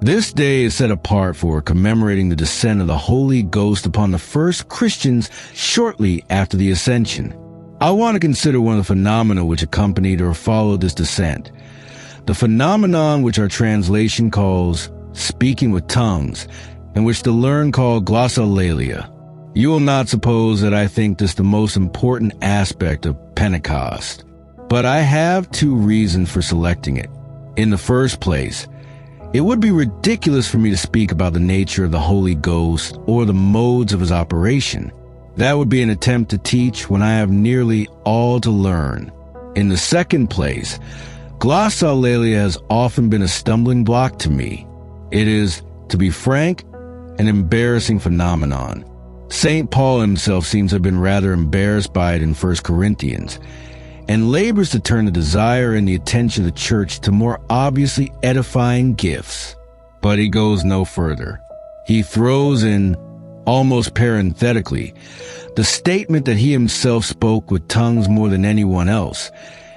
This day is set apart for commemorating the descent of the Holy Ghost upon the first Christians shortly after the Ascension. I want to consider one of the phenomena which accompanied or followed this descent. The phenomenon which our translation calls speaking with tongues, and which the learned call glossolalia. You will not suppose that I think this the most important aspect of Pentecost, but I have two reasons for selecting it. In the first place, it would be ridiculous for me to speak about the nature of the Holy Ghost or the modes of his operation. That would be an attempt to teach when I have nearly all to learn. In the second place, glossolalia has often been a stumbling block to me. It is, to be frank, an embarrassing phenomenon. St. Paul himself seems to have been rather embarrassed by it in 1 Corinthians, and labors to turn the desire and the attention of the church to more obviously edifying gifts. But he goes no further. He throws in, almost parenthetically, the statement that he himself spoke with tongues more than anyone else,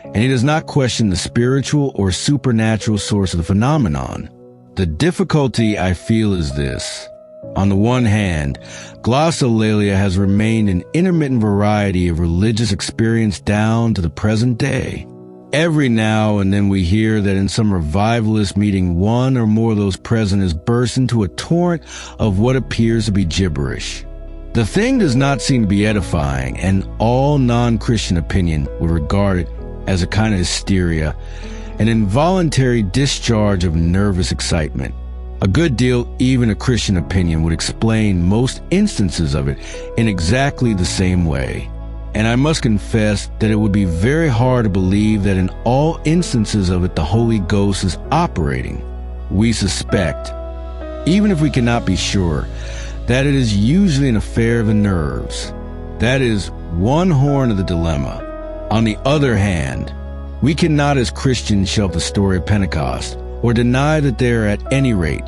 and he does not question the spiritual or supernatural source of the phenomenon. The difficulty I feel is this. On the one hand, glossolalia has remained an intermittent variety of religious experience down to the present day. Every now and then we hear that in some revivalist meeting one or more of those present has burst into a torrent of what appears to be gibberish. The thing does not seem to be edifying, and all non-Christian opinion would regard it as a kind of hysteria, an involuntary discharge of nervous excitement. A good deal, even a Christian opinion, would explain most instances of it in exactly the same way. And I must confess that it would be very hard to believe that in all instances of it the Holy Ghost is operating. We suspect, even if we cannot be sure, that it is usually an affair of the nerves. That is one horn of the dilemma. On the other hand, we cannot as Christians shelve the story of Pentecost, or deny that there, at any rate,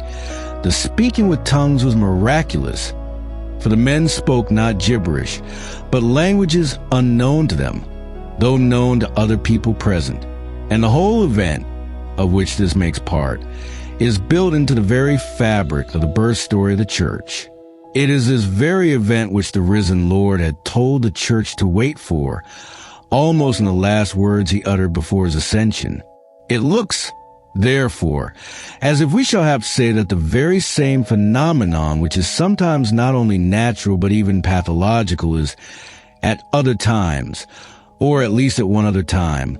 the speaking with tongues was miraculous, for the men spoke not gibberish, but languages unknown to them, though known to other people present. And the whole event, of which this makes part, is built into the very fabric of the birth story of the church. It is this very event which the risen Lord had told the church to wait for, almost in the last words he uttered before his ascension. It looks, therefore, as if we shall have to say that the very same phenomenon, which is sometimes not only natural but even pathological, is at other times, or at least at one other time,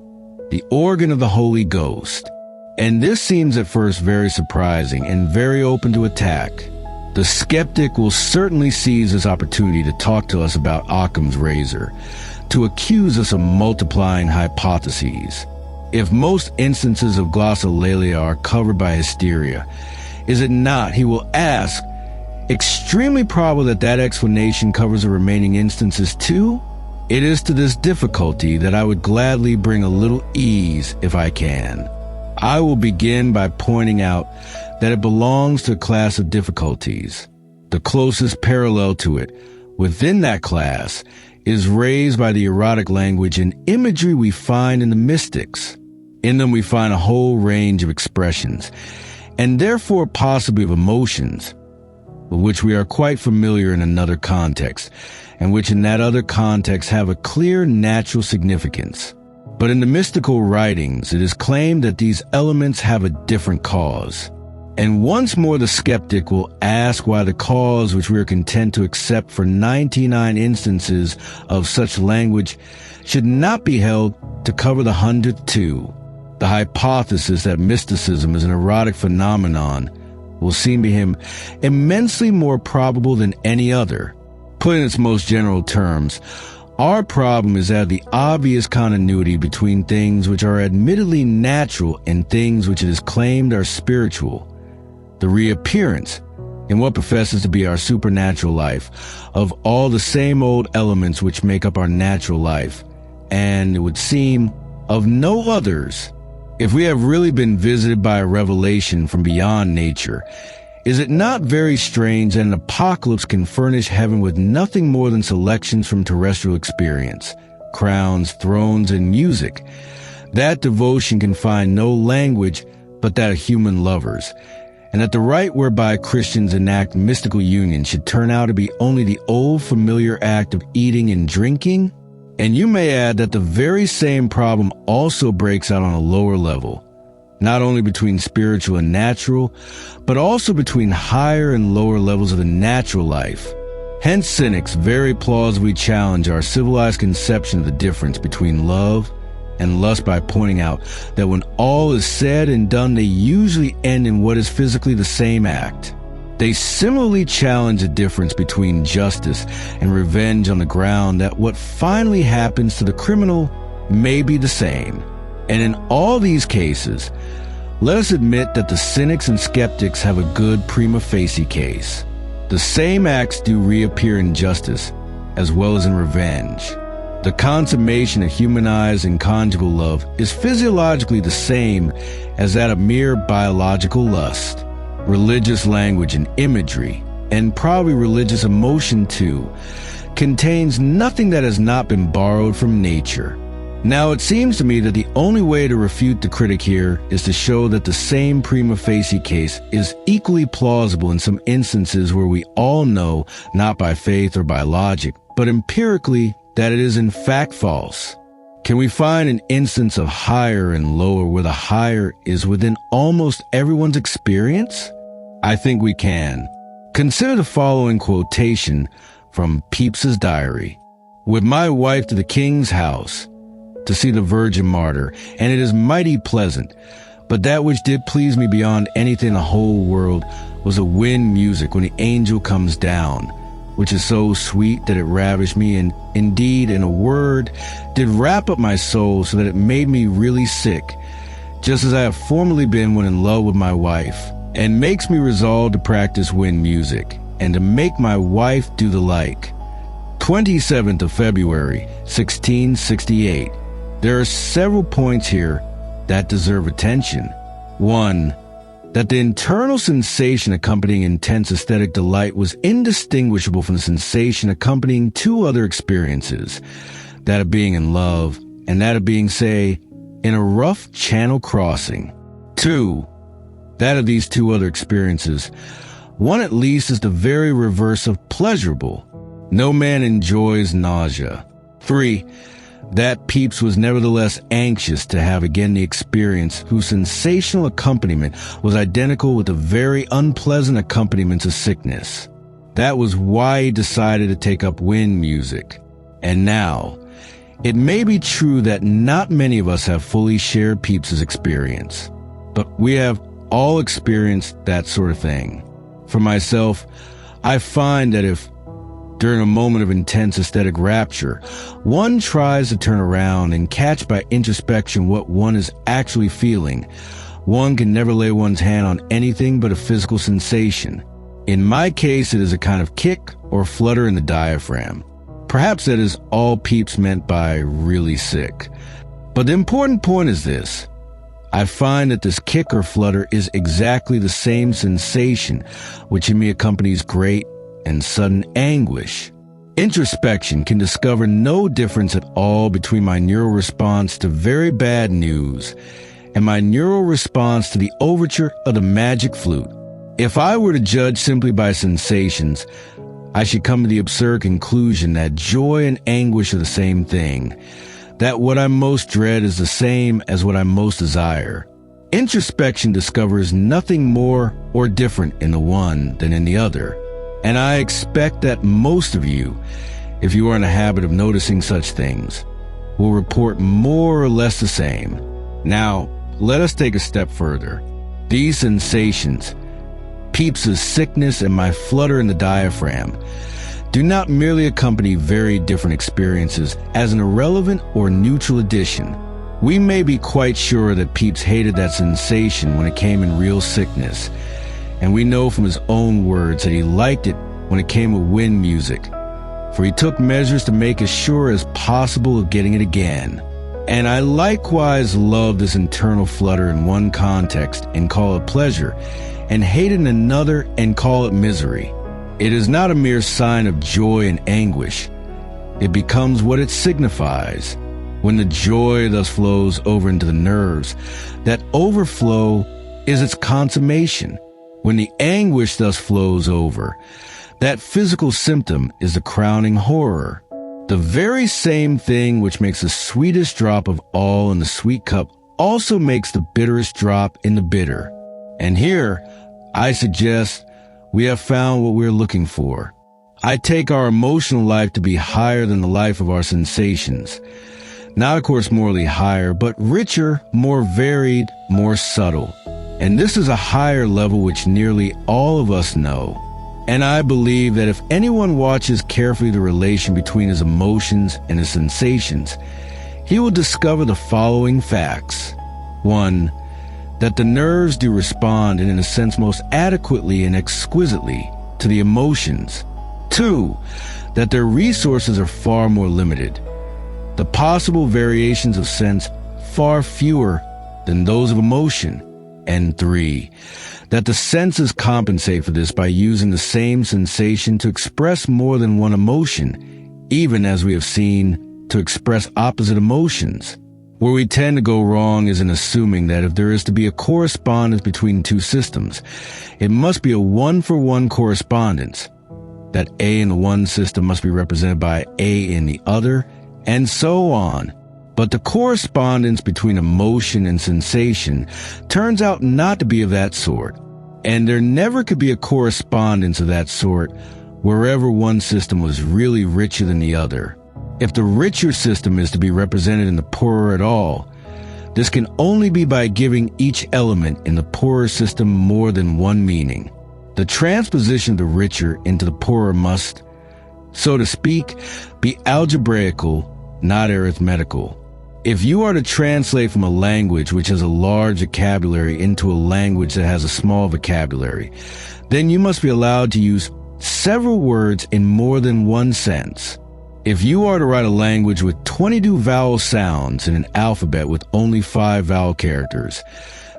the organ of the Holy Ghost. And this seems at first very surprising and very open to attack. The skeptic will certainly seize this opportunity to talk to us about Occam's razor, to accuse us of multiplying hypotheses. If most instances of glossolalia are covered by hysteria, is it not, he will ask, extremely probable that that explanation covers the remaining instances too? It is to this difficulty that I would gladly bring a little ease if I can. I will begin by pointing out that it belongs to a class of difficulties. The closest parallel to it, within that class, is raised by the erotic language and imagery we find in the mystics. In them we find a whole range of expressions, and therefore possibly of emotions, with which we are quite familiar in another context, and which in that other context have a clear natural significance. But in the mystical writings, it is claimed that these elements have a different cause. And once more the skeptic will ask why the cause which we are content to accept for 99 instances of such language should not be held to cover the 100th too. The hypothesis that mysticism is an erotic phenomenon will seem to him immensely more probable than any other. Put in its most general terms, our problem is that of the obvious continuity between things which are admittedly natural and things which it is claimed are spiritual. The reappearance, in what professes to be our supernatural life, of all the same old elements which make up our natural life, and, it would seem, of no others. If we have really been visited by a revelation from beyond nature, is it not very strange that an apocalypse can furnish heaven with nothing more than selections from terrestrial experience, crowns, thrones, and music? That devotion can find no language but that of human lovers, and that the rite whereby Christians enact mystical union should turn out to be only the old familiar act of eating and drinking? And you may add that the very same problem also breaks out on a lower level, not only between spiritual and natural, but also between higher and lower levels of the natural life. Hence, cynics very plausibly challenge our civilized conception of the difference between love and lust by pointing out that when all is said and done, they usually end in what is physically the same act. They similarly challenge the difference between justice and revenge on the ground that what finally happens to the criminal may be the same. And in all these cases, let us admit that the cynics and skeptics have a good prima facie case. The same acts do reappear in justice as well as in revenge. The consummation of humanized and conjugal love is physiologically the same as that of mere biological lust. Religious language and imagery, and probably religious emotion too, contains nothing that has not been borrowed from nature. Now, it seems to me that the only way to refute the critic here is to show that the same prima facie case is equally plausible in some instances where we all know, not by faith or by logic, but empirically, that it is in fact false. Can we find an instance of higher and lower where the higher is within almost everyone's experience? I think we can. Consider the following quotation from Pepys's diary. With my wife to the king's house, to see the Virgin Martyr, and it is mighty pleasant. But that which did please me beyond anything in the whole world was the wind music when the angel comes down, which is so sweet that it ravished me, and indeed, in a word, did wrap up my soul so that it made me really sick, just as I have formerly been when in love with my wife, and makes me resolve to practice wind music, and to make my wife do the like. 27th of February, 1668. There are several points here that deserve attention. 1. That the internal sensation accompanying intense aesthetic delight was indistinguishable from the sensation accompanying two other experiences, that of being in love and that of being, say, in a rough channel crossing. 2. That of these two other experiences, one at least is the very reverse of pleasurable. No man enjoys nausea. 3. That Pepys was nevertheless anxious to have again the experience whose sensational accompaniment was identical with the very unpleasant accompaniments of sickness. That was why he decided to take up wind music. And now, it may be true that not many of us have fully shared Pepys's experience, but we have all experienced that sort of thing. For myself, I find that if during a moment of intense aesthetic rapture, one tries to turn around and catch by introspection what one is actually feeling, one can never lay one's hand on anything but a physical sensation. In my case, it is a kind of kick or flutter in the diaphragm. Perhaps that is all Pepys meant by really sick. But the important point is this. I find that this kick or flutter is exactly the same sensation which in me accompanies great and sudden anguish. Introspection can discover no difference at all between my neural response to very bad news and my neural response to the overture of the magic flute. If I were to judge simply by sensations, I should come to the absurd conclusion that joy and anguish are the same thing, that what I most dread is the same as what I most desire. Introspection discovers nothing more or different in the one than in the other. And I expect that most of you, if you are in the habit of noticing such things, will report more or less the same. Now, let us take a step further. These sensations, Pepys's sickness and my flutter in the diaphragm, do not merely accompany very different experiences as an irrelevant or neutral addition. We may be quite sure that Pepys hated that sensation when it came in real sickness, and we know from his own words that he liked it when it came with wind music, for he took measures to make as sure as possible of getting it again. And I likewise love this internal flutter in one context and call it pleasure, and hate it in another and call it misery. It is not a mere sign of joy and anguish. It becomes what it signifies. When the joy thus flows over into the nerves, that overflow is its consummation. When the anguish thus flows over, that physical symptom is the crowning horror. The very same thing which makes the sweetest drop of all in the sweet cup also makes the bitterest drop in the bitter. And here, I suggest we have found what we're looking for. I take our emotional life to be higher than the life of our sensations. Not, of course, morally higher, but richer, more varied, more subtle. And this is a higher level which nearly all of us know. And I believe that if anyone watches carefully the relation between his emotions and his sensations, he will discover the following facts. 1. That the nerves do respond in a sense most adequately and exquisitely to the emotions. 2. That their resources are far more limited. The possible variations of sense far fewer than those of emotion. And 3. That the senses compensate for this by using the same sensation to express more than one emotion, even as we have seen, to express opposite emotions. Where we tend to go wrong is in assuming that if there is to be a correspondence between two systems, it must be a one-for-one correspondence, that A in the one system must be represented by A in the other, and so on. But the correspondence between emotion and sensation turns out not to be of that sort, and there never could be a correspondence of that sort wherever one system was really richer than the other. If the richer system is to be represented in the poorer at all, this can only be by giving each element in the poorer system more than one meaning. The transposition of the richer into the poorer must, so to speak, be algebraical, not arithmetical. If you are to translate from a language which has a large vocabulary into a language that has a small vocabulary, then you must be allowed to use several words in more than one sense. If you are to write a language with 22 vowel sounds in an alphabet with only 5 vowel characters,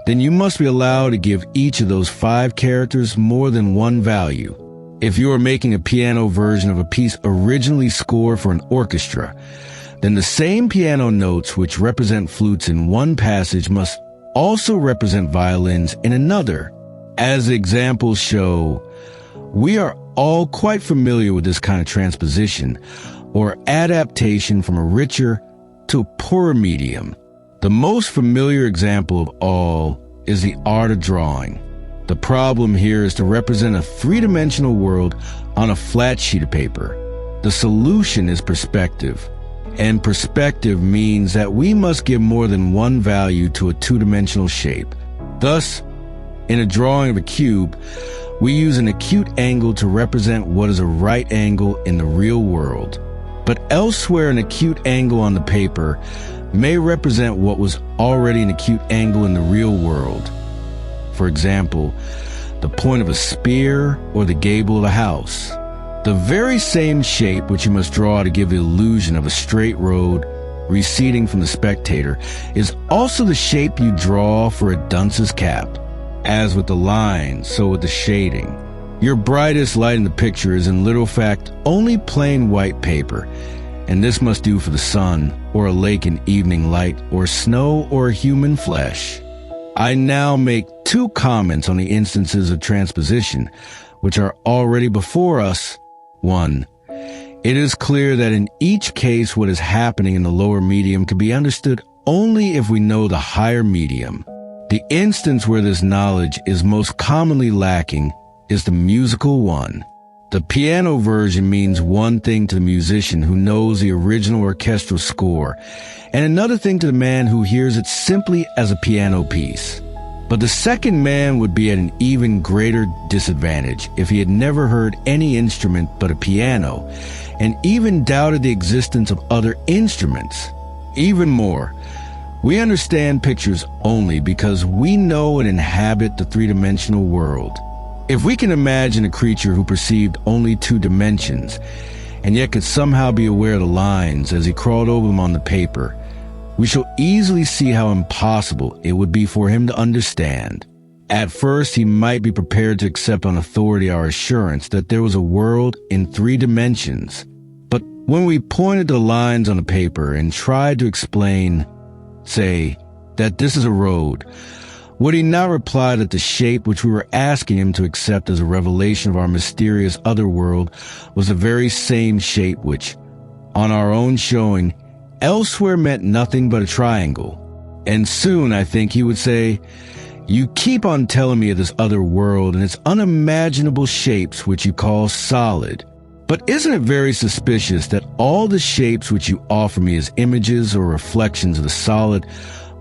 then you must be allowed to give each of those 5 characters more than one value. If you are making a piano version of a piece originally scored for an orchestra, then the same piano notes which represent flutes in one passage must also represent violins in another. As examples show, we are all quite familiar with this kind of transposition, or adaptation from a richer to a poorer medium. The most familiar example of all is the art of drawing. The problem here is to represent a three-dimensional world on a flat sheet of paper. The solution is perspective. And perspective means that we must give more than one value to a two-dimensional shape. Thus, in a drawing of a cube, we use an acute angle to represent what is a right angle in the real world. But elsewhere, an acute angle on the paper may represent what was already an acute angle in the real world. For example, the point of a spear or the gable of a house. The very same shape which you must draw to give the illusion of a straight road receding from the spectator is also the shape you draw for a dunce's cap. As with the lines, so with the shading. Your brightest light in the picture is in literal fact only plain white paper, and this must do for the sun, or a lake in evening light, or snow, or human flesh. I now make 2 comments on the instances of transposition, which are already before us. 1. It is clear that in each case what is happening in the lower medium can be understood only if we know the higher medium. The instance where this knowledge is most commonly lacking is the musical one. The piano version means one thing to the musician who knows the original orchestral score, and another thing to the man who hears it simply as a piano piece. But the second man would be at an even greater disadvantage if he had never heard any instrument but a piano, and even doubted the existence of other instruments. Even more, we understand pictures only because we know and inhabit the three-dimensional world. If we can imagine a creature who perceived only 2 dimensions, and yet could somehow be aware of the lines as he crawled over them on the paper, we shall easily see how impossible it would be for him to understand. At first, he might be prepared to accept on authority our assurance that there was a world in 3 dimensions. But when we pointed to the lines on the paper and tried to explain, say, that this is a road, Would he not reply that the shape which we were asking him to accept as a revelation of our mysterious other world was the very same shape which, on our own showing, elsewhere meant nothing but a triangle? And soon, I think, he would say, "You keep on telling me of this other world and its unimaginable shapes which you call solid. But isn't it very suspicious that all the shapes which you offer me as images or reflections of the solid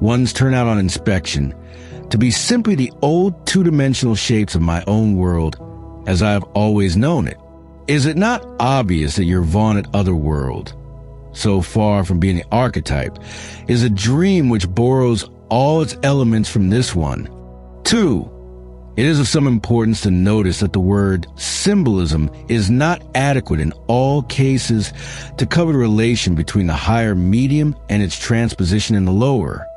ones turn out on inspection to be simply the old two-dimensional shapes of my own world as I have always known it? Is it not obvious that your vaunted other world, so far from being the archetype, is a dream which borrows all its elements from this one? 2. It is of some importance to notice that the word symbolism is not adequate in all cases to cover the relation between the higher medium and its transposition in the lower.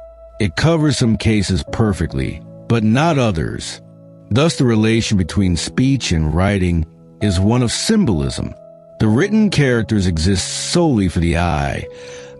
It covers some cases perfectly, but not others. Thus, the relation between speech and writing is one of symbolism. The written characters exist solely for the eye,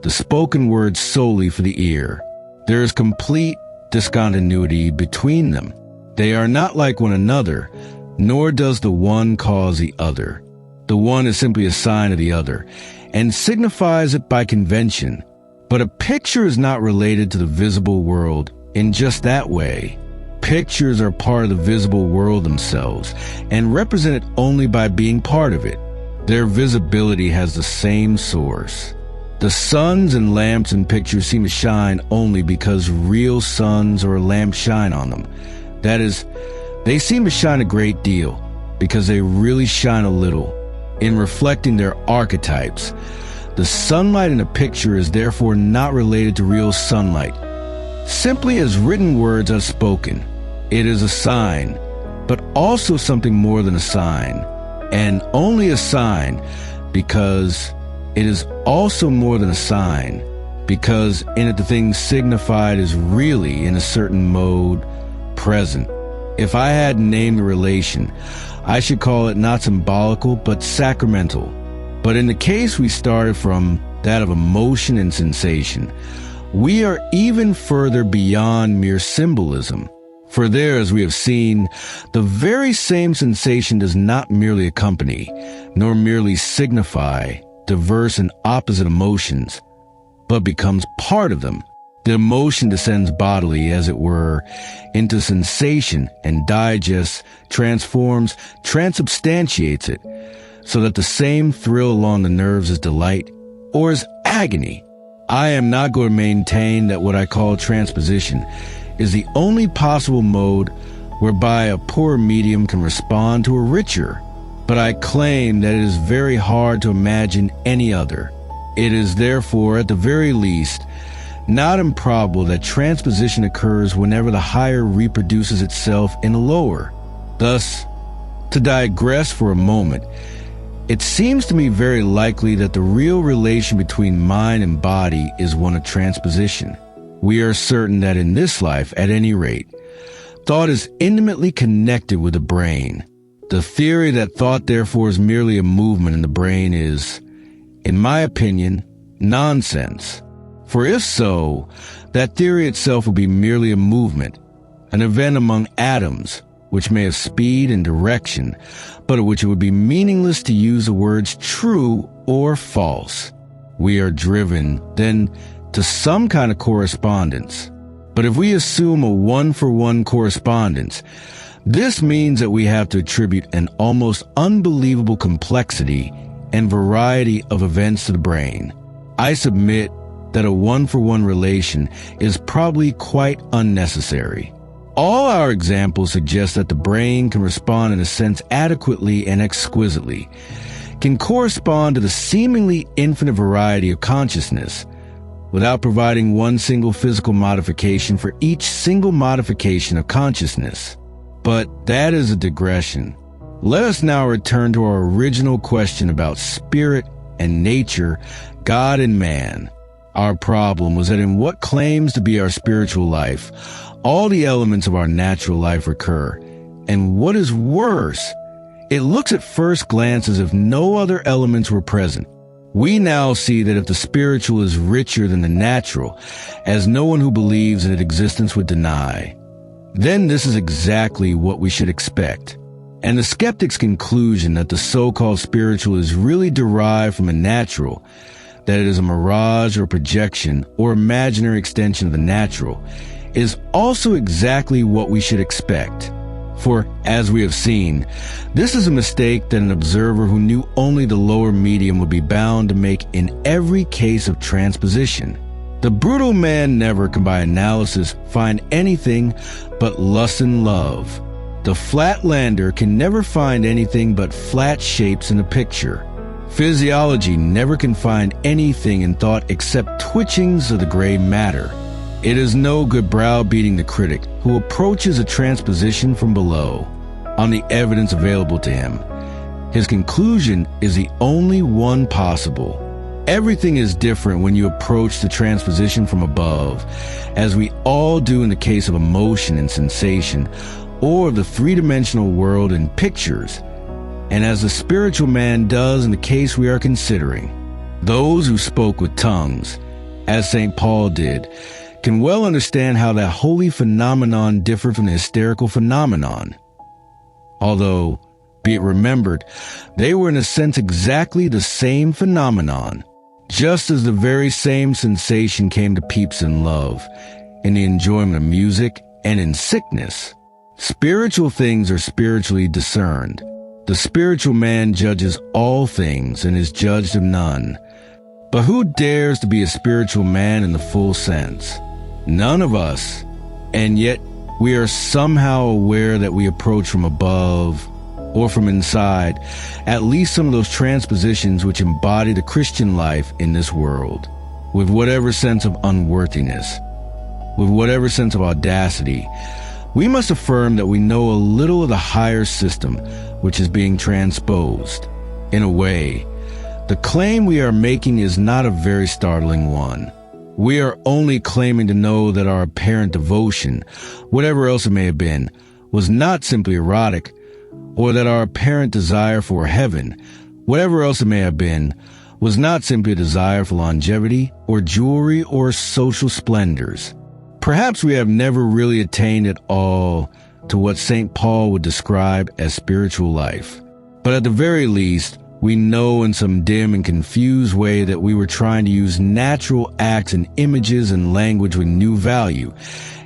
the spoken word solely for the ear. There is complete discontinuity between them. They are not like one another, nor does the one cause the other. The one is simply a sign of the other, and signifies it by convention. But a picture is not related to the visible world in just that way. Pictures are part of the visible world themselves, and represent it only by being part of it. Their visibility has the same source. The suns and lamps in pictures seem to shine only because real suns or lamps shine on them. That is, they seem to shine a great deal because they really shine a little. In reflecting their archetypes, the sunlight in a picture is therefore not related to real sunlight. Simply as written words are spoken, it is a sign, but also something more than a sign, and only a sign because it is also more than a sign, because in it the thing signified is really, in a certain mode, present. If I had named the relation, I should call it not symbolical, but sacramental. But in the case we started from, that of emotion and sensation, we are even further beyond mere symbolism. For there, as we have seen, the very same sensation does not merely accompany, nor merely signify, diverse and opposite emotions, but becomes part of them. The emotion descends bodily, as it were, into sensation and digests, transforms, transubstantiates it, so that the same thrill along the nerves is delight or is agony. I am not going to maintain that what I call transposition is the only possible mode whereby a poor medium can respond to a richer, but I claim that it is very hard to imagine any other. It is therefore, at the very least, not improbable that transposition occurs whenever the higher reproduces itself in the lower. Thus, to digress for a moment, it seems to me very likely that the real relation between mind and body is one of transposition. We are certain that in this life, at any rate, thought is intimately connected with the brain. The theory that thought therefore is merely a movement in the brain is, in my opinion, nonsense. For if so, that theory itself would be merely a movement, an event among atoms, which may have speed and direction, but of which it would be meaningless to use the words true or false. We are driven, then, to some kind of correspondence. But if we assume a one-for-one correspondence, this means that we have to attribute an almost unbelievable complexity and variety of events to the brain. I submit that a one-for-one relation is probably quite unnecessary. All our examples suggest that the brain can respond in a sense adequately and exquisitely, can correspond to the seemingly infinite variety of consciousness, without providing one single physical modification for each single modification of consciousness. But that is a digression. Let us now return to our original question about spirit and nature, God and man. Our problem was that in what claims to be our spiritual life, all the elements of our natural life recur. And what is worse, it looks at first glance as if no other elements were present. We now see that if the spiritual is richer than the natural, as no one who believes in its existence would deny, then this is exactly what we should expect. And the skeptic's conclusion that the so-called spiritual is really derived from a natural, that it is a mirage or projection or imaginary extension of the natural, is also exactly what we should expect. For, as we have seen, this is a mistake that an observer who knew only the lower medium would be bound to make in every case of transposition. The brutal man never can by analysis find anything but lust and love. The Flatlander can never find anything but flat shapes in a picture. Physiology never can find anything in thought except twitchings of the gray matter. It is no good browbeating the critic who approaches a transposition from below on the evidence available to him. His conclusion is the only one possible. Everything is different when you approach the transposition from above, as we all do in the case of emotion and sensation, or the three-dimensional world in pictures, and as the spiritual man does in the case we are considering. Those who spoke with tongues, as St. Paul did, can well understand how that holy phenomenon differed from the hysterical phenomenon. Although, be it remembered, they were in a sense exactly the same phenomenon, just as the very same sensation came to Pepys in love, in the enjoyment of music, and in sickness. Spiritual things are spiritually discerned. The spiritual man judges all things and is judged of none. But who dares to be a spiritual man in the full sense? None of us. And yet we are somehow aware that we approach from above or from inside at least some of those transpositions which embody the Christian life in this world, with whatever sense of unworthiness, with whatever sense of audacity. We must affirm that we know a little of the higher system which is being transposed. In a way, the claim we are making is not a very startling one. We are only claiming to know that our apparent devotion, whatever else it may have been, was not simply erotic, or that our apparent desire for heaven, whatever else it may have been, was not simply a desire for longevity or jewelry or social splendors. Perhaps we have never really attained at all to what St. Paul would describe as spiritual life. But at the very least, we know in some dim and confused way that we were trying to use natural acts and images and language with new value,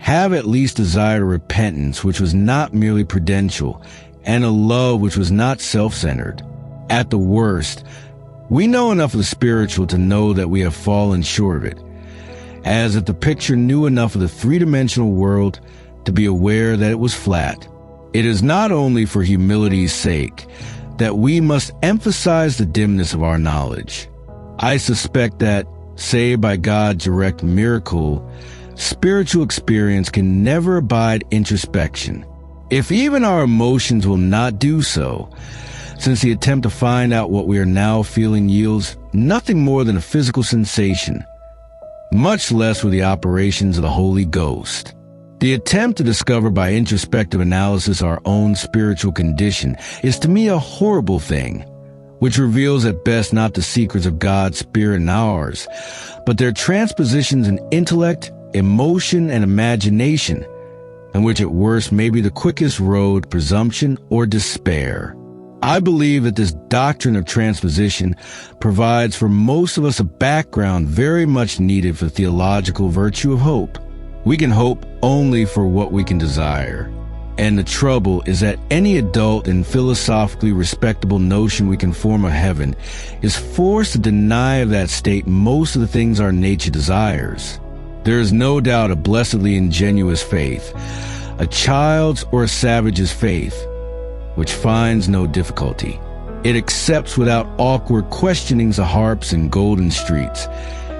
have at least desired a repentance which was not merely prudential, and a love which was not self-centered. At the worst, we know enough of the spiritual to know that we have fallen short of it, as if the picture knew enough of the three-dimensional world to be aware that it was flat. It is not only for humility's sake that we must emphasize the dimness of our knowledge. I suspect that, save by God's direct miracle, spiritual experience can never abide introspection. If even our emotions will not do so, since the attempt to find out what we are now feeling yields nothing more than a physical sensation, much less with the operations of the Holy Ghost. The attempt to discover by introspective analysis our own spiritual condition is to me a horrible thing, which reveals at best not the secrets of God's Spirit and ours, but their transpositions in intellect, emotion, and imagination, and which at worst may be the quickest road to presumption or despair. I believe that this doctrine of transposition provides for most of us a background very much needed for the theological virtue of hope. We can hope only for what we can desire. And the trouble is that any adult and philosophically respectable notion we can form of heaven is forced to deny of that state most of the things our nature desires. There is no doubt a blessedly ingenuous faith, a child's or a savage's faith, which finds no difficulty. It accepts without awkward questionings the harps and golden streets,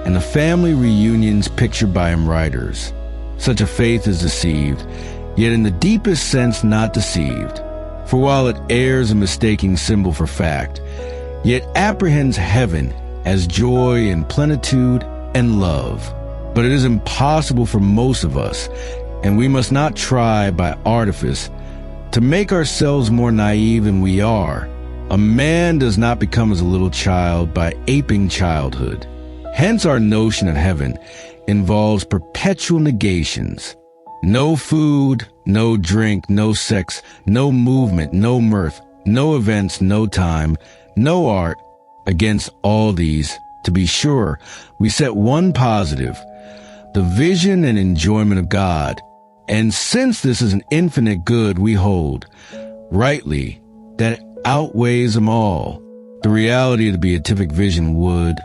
and the family reunions pictured by hymn writers. Such a faith is deceived, yet in the deepest sense not deceived. For while it errs in mistaking symbol for fact, yet apprehends heaven as joy and plenitude and love. But it is impossible for most of us, and we must not try by artifice to make ourselves more naive than we are. A man does not become as a little child by aping childhood. Hence our notion of heaven involves perpetual negations. No food, No drink, no sex, no movement, no mirth, no events, no time, no art. Against all these, to be sure, we set one positive, the vision and enjoyment of God. And since this is an infinite good, we hold, rightly, that it outweighs them all. The reality of the beatific vision would,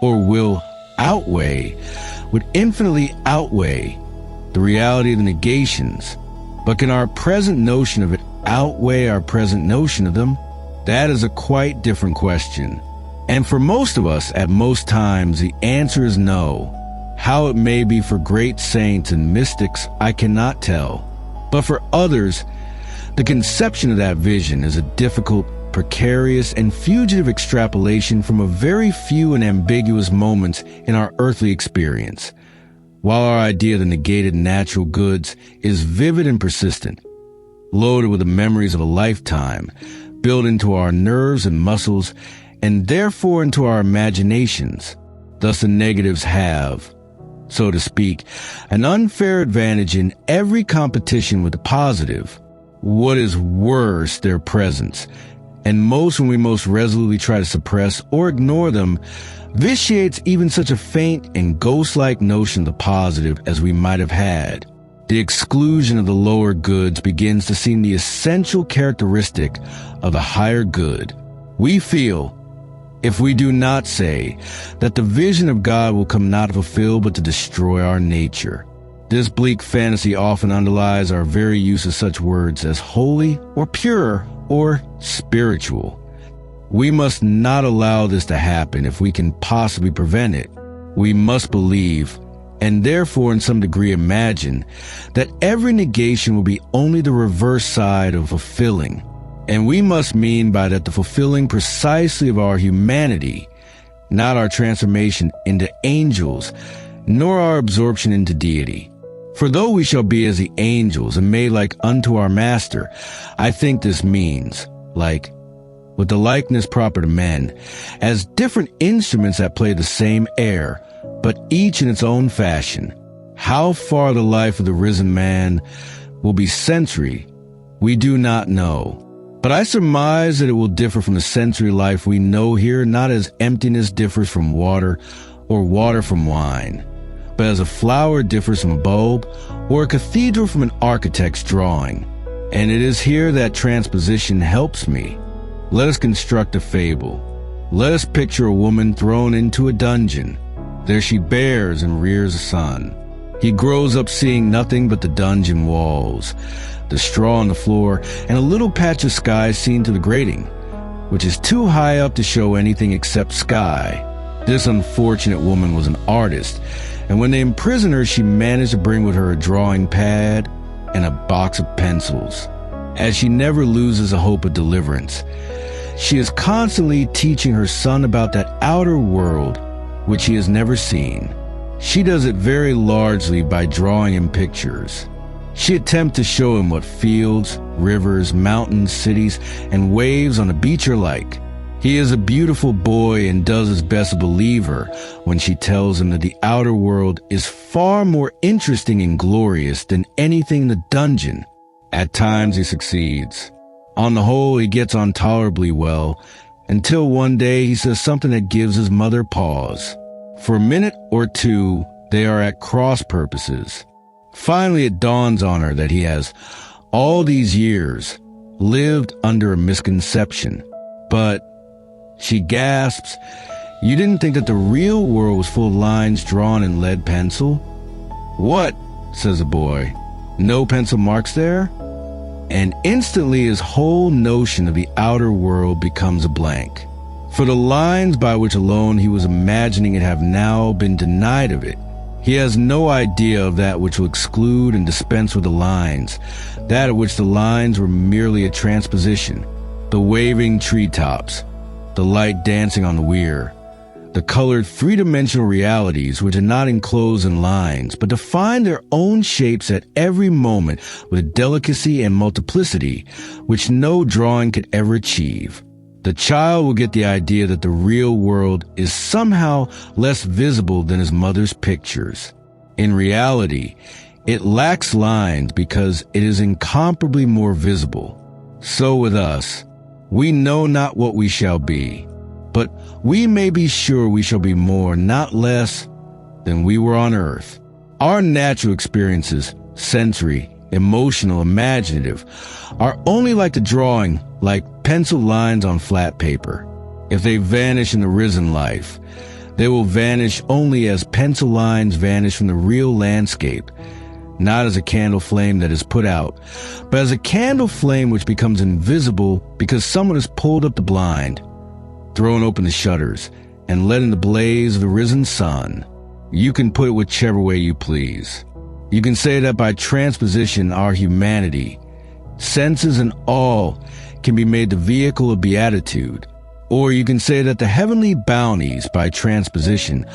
or will, would infinitely outweigh the reality of the negations. But can our present notion of it outweigh our present notion of them? That is a quite different question. And for most of us, at most times, the answer is no. How it may be for great saints and mystics, I cannot tell. But for others, the conception of that vision is a difficult, precarious, and fugitive extrapolation from a very few and ambiguous moments in our earthly experience, while our idea of the negated natural goods is vivid and persistent, loaded with the memories of a lifetime, built into our nerves and muscles, and therefore into our imaginations. Thus the negatives have, so to speak, an unfair advantage in every competition with the positive. What is worse, their presence, and most when we most resolutely try to suppress or ignore them, vitiates even such a faint and ghost-like notion of the positive as we might have had. The exclusion of the lower goods begins to seem the essential characteristic of the higher good. We feel, if we do not say, that the vision of God will come not to fulfill but to destroy our nature. This bleak fantasy often underlies our very use of such words as holy or pure or spiritual. We must not allow this to happen if we can possibly prevent it. We must believe, and therefore in some degree imagine, that every negation will be only the reverse side of fulfilling. And we must mean by that the fulfilling precisely of our humanity, not our transformation into angels, nor our absorption into deity. For though we shall be as the angels and made like unto our master, I think this means, like, with the likeness proper to men, as different instruments that play the same air, but each in its own fashion. How far the life of the risen man will be sensory, we do not know. But I surmise that it will differ from the sensory life we know here, not as emptiness differs from water, or water from wine, but as a flower differs from a bulb, or a cathedral from an architect's drawing. And it is here that transposition helps me. Let us construct a fable. Let us picture a woman thrown into a dungeon. There she bears and rears a son. He grows up seeing nothing but the dungeon walls, the straw on the floor, and a little patch of sky seen to the grating, which is too high up to show anything except sky. This unfortunate woman was an artist, and when they imprisoned her, she managed to bring with her a drawing pad and a box of pencils. As she never loses a hope of deliverance, she is constantly teaching her son about that outer world which he has never seen. She does it very largely by drawing him pictures. She attempts to show him what fields, rivers, mountains, cities, and waves on a beach are like. He is a beautiful boy and does his best to believe her when she tells him that the outer world is far more interesting and glorious than anything in the dungeon. At times he succeeds. On the whole, he gets on tolerably well, until one day he says something that gives his mother pause. For a minute or two, they are at cross purposes. Finally, it dawns on her that he has, all these years, lived under a misconception. But, she gasps, "You didn't think that the real world was full of lines drawn in lead pencil?" "What?" says the boy. "No pencil marks there?" And instantly his whole notion of the outer world becomes a blank. For the lines by which alone he was imagining it have now been denied of it. He has no idea of that which will exclude and dispense with the lines, that of which the lines were merely a transposition, the waving treetops, the light dancing on the weir, the colored three-dimensional realities which are not enclosed in lines, but define their own shapes at every moment with delicacy and multiplicity which no drawing could ever achieve. The child will get the idea that the real world is somehow less visible than his mother's pictures. In reality, It lacks lines because it is incomparably more visible. So with us, we know not what we shall be, but we may be sure we shall be more, not less, than we were on earth. Our natural experiences, sensory, emotional, imaginative, are only like the drawing, like pencil lines on flat paper. If they vanish in the risen life, they will vanish only as pencil lines vanish from the real landscape, not as a candle flame that is put out, but as a candle flame which becomes invisible because someone has pulled up the blind, thrown open the shutters, and let in the blaze of the risen sun. You can put it whichever way you please. You can say that by transposition our humanity, senses and all, can be made the vehicle of beatitude. Or you can say that the heavenly bounties by transposition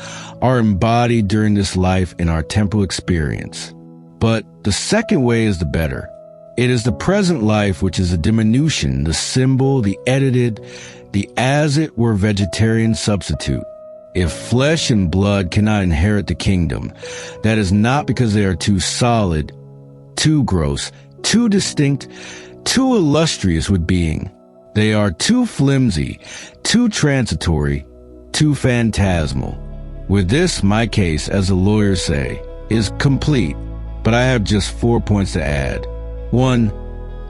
are embodied during this life in our temporal experience. But the second way is the better. It is the present life which is the diminution, the symbol, the edited, the as it were vegetarian substitute. If flesh and blood cannot inherit the kingdom, that is not because they are too solid, too gross, too distinct, too illustrious with being. They are too flimsy, too transitory, too phantasmal. With this, my case, as the lawyers say, is complete, but I have just 4 points to add. 1.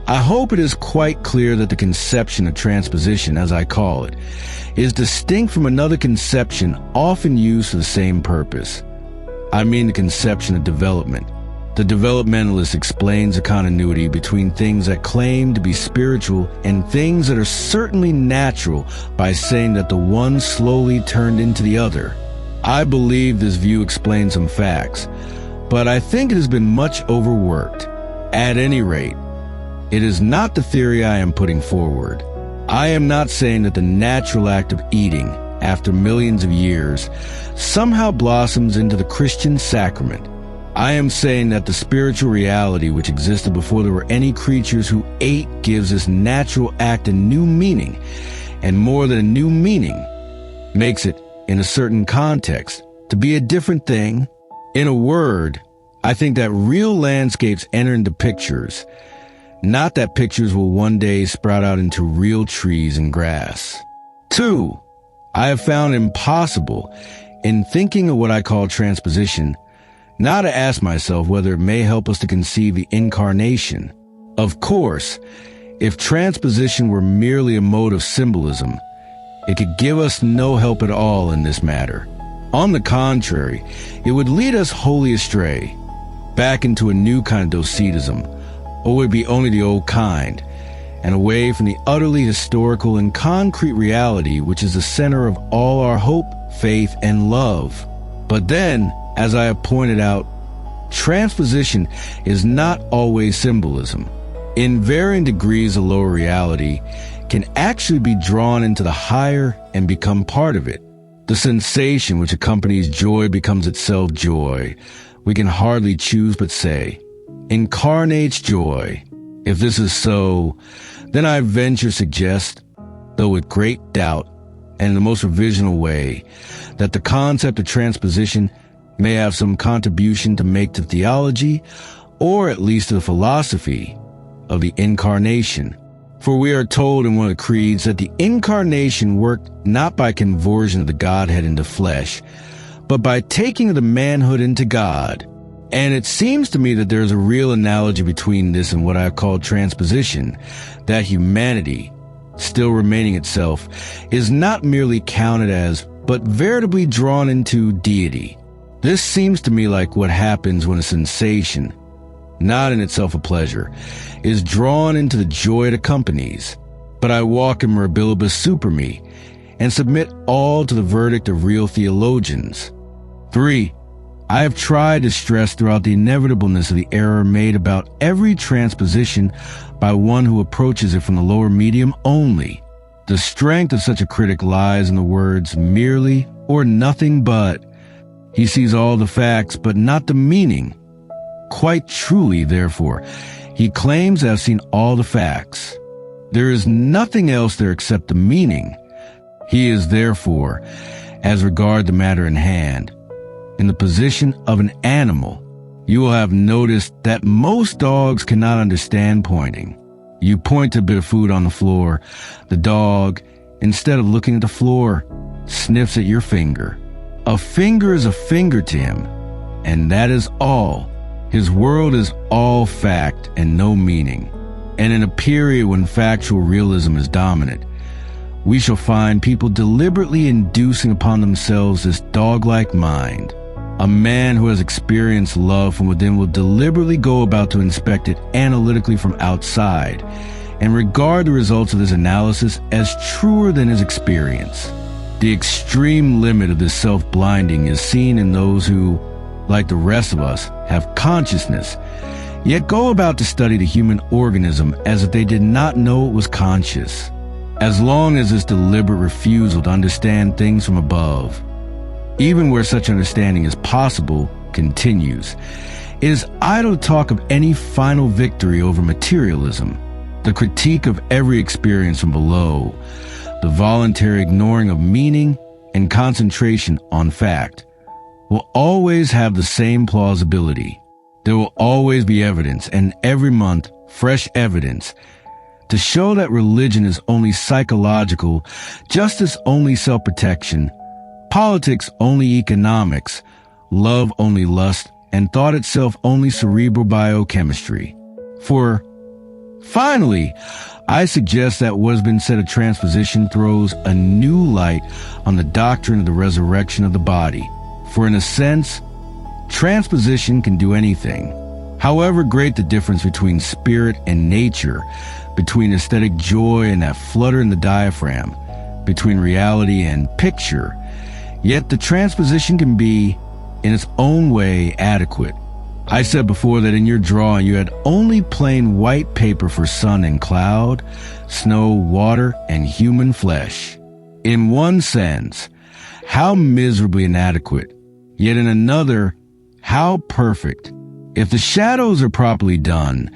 I hope it is quite clear that the conception of transposition, as I call it, is distinct from another conception often used for the same purpose. I mean the conception of development. The developmentalist explains the continuity between things that claim to be spiritual and things that are certainly natural by saying that the one slowly turned into the other. I believe this view explains some facts, but I think it has been much overworked. At any rate, it is not the theory I am putting forward. I am not saying that the natural act of eating, after millions of years, somehow blossoms into the Christian sacrament. I am saying that the spiritual reality which existed before there were any creatures who ate gives this natural act a new meaning, and more than a new meaning, makes it, in a certain context, to be a different thing. In a word, I think that real landscapes enter into pictures, not that pictures will one day sprout out into real trees and grass. 2. I have found it impossible, in thinking of what I call transposition, not to ask myself whether it may help us to conceive the Incarnation. Of course, if transposition were merely a mode of symbolism, it could give us no help at all in this matter. On the contrary, it would lead us wholly astray, back into a new kind of Docetism, or would be only the old kind, and away from the utterly historical and concrete reality which is the center of all our hope, faith, and love. But then, as I have pointed out, transposition is not always symbolism. In varying degrees, the lower reality can actually be drawn into the higher and become part of it. The sensation which accompanies joy becomes itself joy. We can hardly choose but say, incarnates joy. If this is so, then I venture to suggest, though with great doubt and in the most revisional way, that the concept of transposition may have some contribution to make to theology, or at least to the philosophy, of the Incarnation. For we are told in one of the creeds that the Incarnation worked not by conversion of the Godhead into flesh, but by taking the manhood into God. And it seems to me that there is a real analogy between this and what I call transposition, that humanity, still remaining itself, is not merely counted as, but veritably drawn into deity. This seems to me like what happens when a sensation, not in itself a pleasure, is drawn into the joy it accompanies. But I walk in mirabilibus super me, and submit all to the verdict of real theologians. 3. I have tried to stress throughout the inevitableness of the error made about every transposition by one who approaches it from the lower medium only. The strength of such a critic lies in the words merely or nothing but. He sees all the facts, but not the meaning. Quite truly, therefore, he claims to have seen all the facts. There is nothing else there except the meaning. He is, therefore, as regard the matter in hand, in the position of an animal, You will have noticed that most dogs cannot understand pointing. You point to a bit of food on the floor. The dog, instead of looking at the floor, sniffs at your finger. A finger is a finger to him, and that is all. His world is all fact and no meaning. And in a period when factual realism is dominant, we shall find people deliberately inducing upon themselves this dog-like mind. A man who has experienced love from within will deliberately go about to inspect it analytically from outside and regard the results of this analysis as truer than his experience. The extreme limit of this self-blinding is seen in those who, like the rest of us, have consciousness, yet go about to study the human organism as if they did not know it was conscious. As long as this deliberate refusal to understand things from above, even where such understanding is possible, continues, it is idle to talk of any final victory over materialism. The critique of every experience from below, the voluntary ignoring of meaning and concentration on fact, will always have the same plausibility. There will always be evidence, and every month, fresh evidence, to show that religion is only psychological, justice only self-protection, politics only economics, love only lust, and thought itself only cerebral biochemistry. For, finally, I suggest that what has been said of transposition throws a new light on the doctrine of the resurrection of the body. For in a sense, transposition can do anything. However great the difference between spirit and nature, between aesthetic joy and that flutter in the diaphragm, between reality and picture, yet the transposition can be, in its own way, adequate. I said before that in your drawing you had only plain white paper for sun and cloud, snow, water, and human flesh. In one sense, how miserably inadequate, yet in another, how perfect. If the shadows are properly done,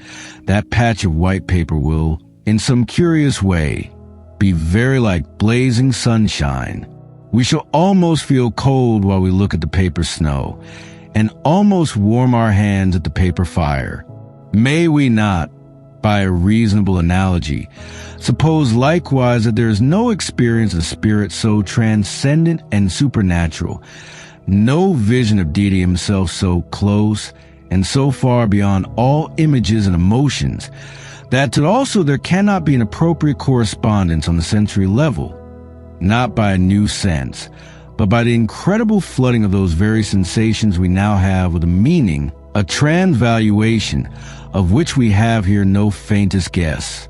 that patch of white paper will, in some curious way, be very like blazing sunshine. We shall almost feel cold while we look at the paper snow, and almost warm our hands at the paper fire. May we not, by a reasonable analogy, suppose likewise that there is no experience of spirit so transcendent and supernatural, no vision of deity himself so close and so far beyond all images and emotions, that also there cannot be an appropriate correspondence on the sensory level, not by a new sense, but by the incredible flooding of those very sensations we now have with a meaning, a transvaluation, of which we have here no faintest guess.